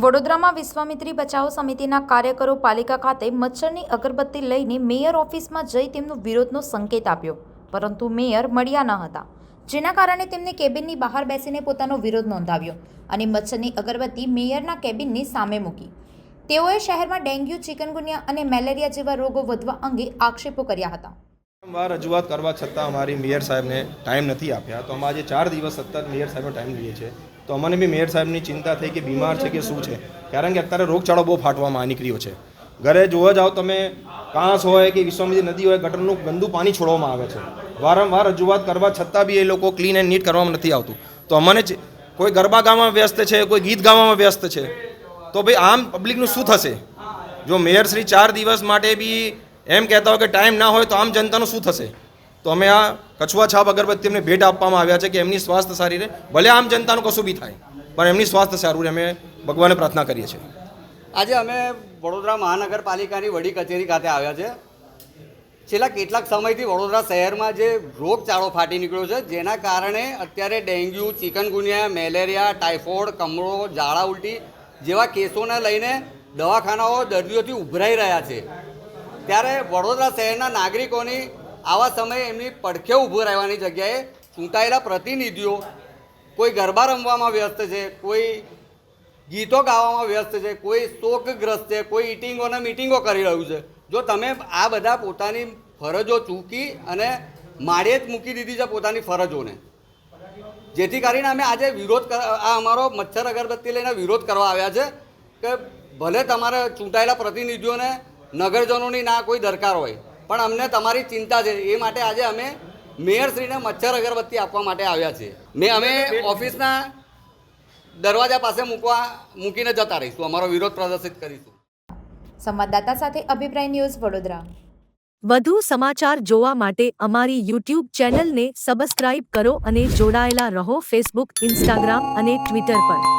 વડોદરામાં વિશ્વામિત્રી બચાવો સમિતિના કાર્યકરો પાલિકા ખાતે મચ્છરની અગરબત્તી લઈને મેયર ઓફિસમાં જઈ તેમનો વિરોધનો સંકેત આપ્યો, પરંતુ મેયર મળ્યા ન હતા, જેના કારણે તેમને કેબિનની બહાર બેસીને પોતાનો વિરોધ નોંધાવ્યો અને મચ્છરની અગરબત્તી મેયરના કેબિનની સામે મૂકી. તેઓએ શહેરમાં ડેન્ગ્યુ, ચિકનગુનિયા અને મેલેરિયા જેવા રોગો વધવા અંગે આક્ષેપો કર્યા હતા. વારંવાર રજૂઆત કરવા છતાં અમારી મેયર સાહેબને ટાઈમ નથી આપ્યા, તો અમે આજે 4 દિવસ સતત મેયર સાહેબનો ટાઈમ લઈએ છીએ. તો અમને બી મેયર સાહેબની ચિંતા થઈ કે બીમાર છે કે શું છે, કારણ કે અત્યારે રોગચાળો બહુ ફાટવામાં નીકળ્યો છે. ઘરે જોવા જાઓ તમે, કાંસ હોય કે વિશ્વામિત્રી નદી હોય, ગટરનું ગંદુ પાણી છોડવામાં આવે છે. વારંવાર રજૂઆત કરવા છતાં બી એ લોકો ક્લીન એન્ડ નીટ કરવામાં નથી આવતું. તો અમને કોઈ ગરબા ગાવામાં વ્યસ્ત છે, કોઈ ગીત ગાવામાં વ્યસ્ત છે, તો ભાઈ આમ પબ્લિકનું શું થશે? જો મેયર શ્રી 4 દિવસ માટે બી એમ કહેતા હોય કે ટાઈમ ના હોય, તો આમ જનતાનું શું થશે? તો અમે આ કછુઆ છાપ અગરબત્તી એમને ભેટ આપવામાં આવ્યા છે કે એમની સ્વાસ્થ્ય સારી રહે. ભલે આમ જનતાનું કશું બી થાય, પણ એમની સ્વાસ્થ્ય સારું રહે, અમે ભગવાનને પ્રાર્થના કરીએ છીએ. આજે અમે વડોદરા મહાનગરપાલિકાની વડી કચેરી ખાતે આવ્યા છે. છેલ્લા કેટલાક સમયથી વડોદરા શહેરમાં જે રોગચાળો ફાટી નીકળ્યો છે, જેના કારણે અત્યારે ડેન્ગ્યુ, ચિકનગુનિયા, મેલેરિયા, ટાઇફોઇડ, કમળો, ઝાડા ઉલટી જેવા કેસોને લઈને દવાખાનાઓ દર્દીઓથી ઉભરાઈ રહ્યા છે. ત્યારે વડોદરા શહેરના નાગરિકોની આવા સમયે એમની પડખે ઊભું રહેવાની જગ્યાએ ચૂંટાયેલા પ્રતિનિધિઓ કોઈ ગરબા રમવામાં વ્યસ્ત છે, કોઈ ગીતો ગાવામાં વ્યસ્ત છે, કોઈ શોકગ્રસ્ત છે, કોઈ ઇટિંગો અને મીટિંગો કરી રહ્યું છે. જો તમે આ બધા પોતાની ફરજો ચૂકી અને માળીએ જ મૂકી દીધી છે પોતાની ફરજોને, જેથી કરીને અમે આજે આ અમારો મચ્છર અગરબત્તી લઈને વિરોધ કરવા આવ્યા છે કે ભલે તમારે ચૂંટાયેલા પ્રતિનિધિઓને નગરજનોની ના કોઈ દરકાર હોય, પણ અમને તમારી ચિંતા છે, એ માટે આજે અમે મેયરશ્રીને મચ્છર અગરબત્તી આપવા માટે આવ્યા છીએ. અમે ઓફિસના દરવાજા પાસે મૂકીને જતા રહીશું, અમારો વિરોધ પ્રદર્શિત કરીશું. સંવાદદાતા સાથે અભિપ્રાય ન્યૂઝ, વડોદરા. વધુ સમાચાર જોવા માટે અમારી યુટ્યુબ ચેનલને સબસ્ક્રાઇબ કરો અને જોડાયેલા રહો ફેસબુક, ઇન્સ્ટાગ્રામ અને ટ્વિટર પર.